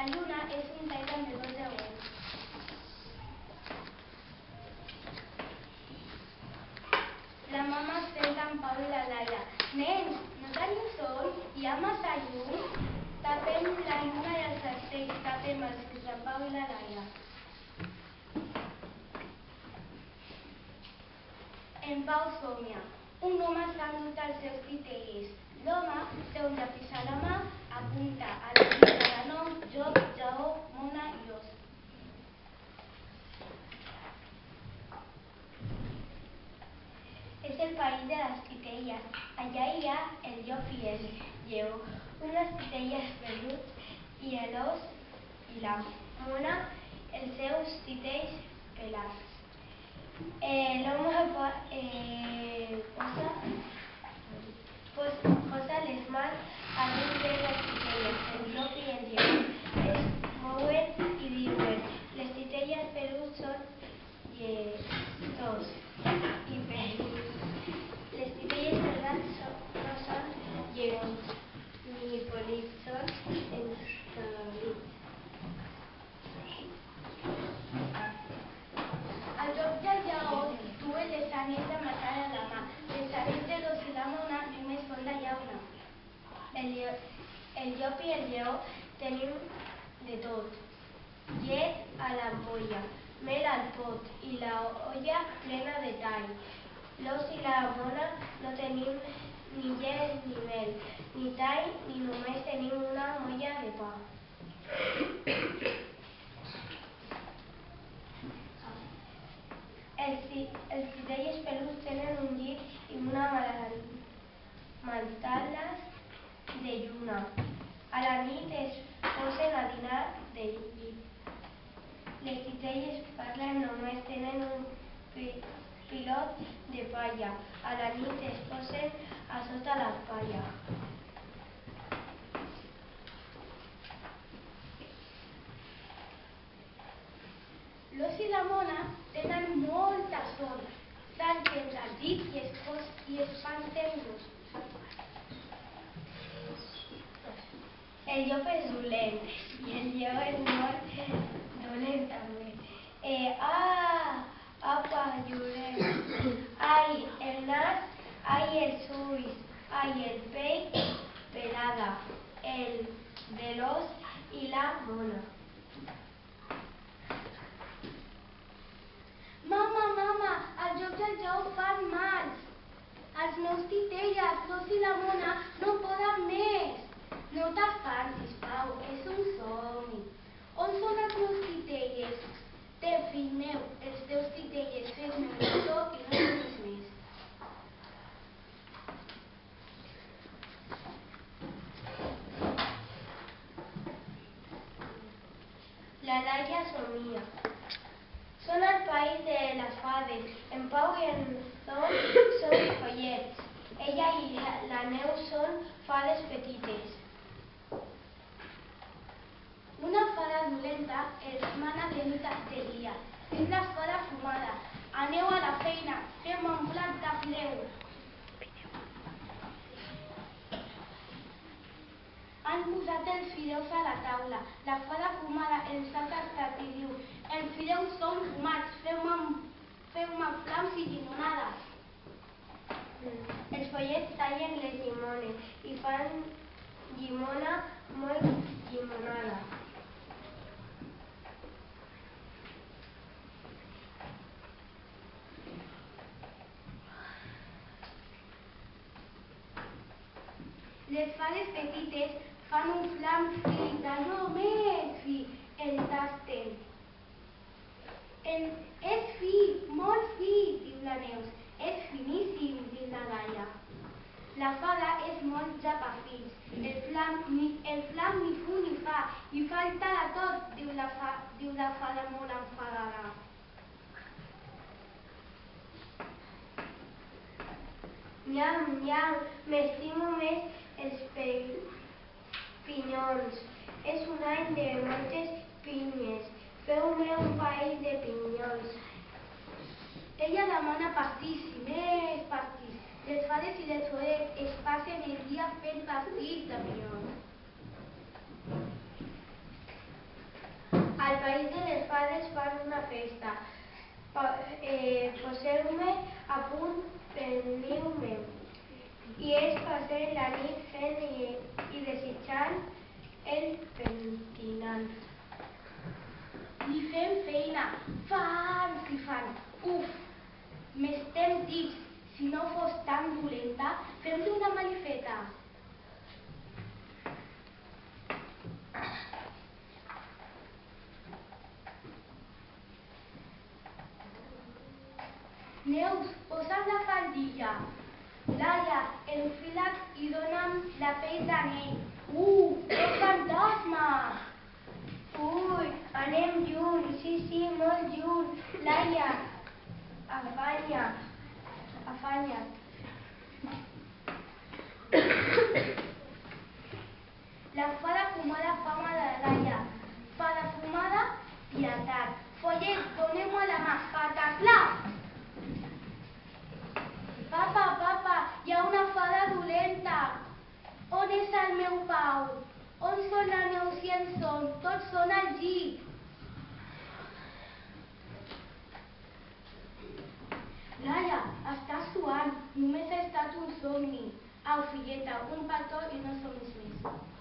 La lluna és un titan de 12 ous. La mama senta en Pau i la Laia. Nens, no teniu sol? Hi ha massa llum? Tapem la lluna i els estells, tapem els ulls en Pau i la Laia. En Pau somia. Un home s'ha endut els seus titelles. L'home té un llapis a la mà, apunta a la llista de noms, joc, lleó, mona i os. És el país de les titelles. Allà hi ha el llop i el lleó, unes titelles peluts i l'os i la mona, els seus titells pelats. L'home posa les mans a dins de les titelles. El llop i el lleó es mouen i diuen: les titelles peluts són llestós i peluts. Les titelles pelats no són lleons ni polits, són encabits. El llop i el lleó duen les anells de matar a la mà. Les anells de l'os i la mona només són de llauna. El llop i el lleó tenim de tot. Llet a l'ampolla, mel al pot i la olla plena de tall. L'os i la mona no tenim ni llet ni mel, ni tall, ni només tenim una molla de pa. Els titelles peluts tenen un llit i una mantales de lluna. A la nit es posen a dinar del llit. Les titelles parlen, només tenen un pilot de palla. A la nit es posen a sota la palla. L'os i la mona tenen molta son. S'alcen al llit i es fan tendros. El llop és dolent i el lleó és molt dolent també. Apa, lloret. Ai, el nas, ai, els ulls, ai, el pell, pelada, el de l'os i la mona. Mama, el llop i el lleó fan mals. Els meus titelles, l'os i la mona, no poden més. No t'espantis, Pau, és un somni. On són els meus titelles? Té, fill meu, els teus titelles, fes-me un petó i no diguis més. La Laia somia. Són al país de les fades. En Pau i en Tom són follets. Ella i la Neus són fades petites. Una fada dolenta els mana de nit de dia. És la fada fumada. Aneu a la feina, fem un plat de fideu. Han posat els fideus a la taula. La fada fumada els ha tastat i diu: els fideus són fumats, feu-me flams i llimonada. Els follets tallen les llimones i fan llimona, molt llimonada. Les fades petites fan un flam fi de no més fi, el tasten. És fi, molt fi, diu la Neus. És finíssim, diu la Laia. La fada és molt japafils. El flam ni fu ni fa, i falta de tot, diu la fada molt enfadada. Nyam, m'estimo més els pinyons. És un any de moltes pinyes. Feu-me un país de pinyons. Ella demana pastís i més pastís. Les fades i les follets es passen el dia fent pastís de pinyons. pares fan una festa. Poseu-me a punt pel niu meu. I ells passen la nit fent i desitjant el pentinant. I fem feina, fan i fan. Uf, m'estem dits, si no fos tan dolenta, fem-li una malifeta. Neus, posa'm la faldilla. Laia, enfila't i dona'm la pell d'anell. És fantasma! Ui, anem junts, sí, molt junts. Laia, afanya't. La fada fumada, fama de Laia. Fada fumada, pietat. Follet, doneu-me la mà, pataclà! Papa, hi ha una fada dolenta. On és el meu Pau? On són la Neus i en Son? Tots són al llit. Laia, estàs suant. Només ha estat un somni. Au, filleta, un petó i no somis més.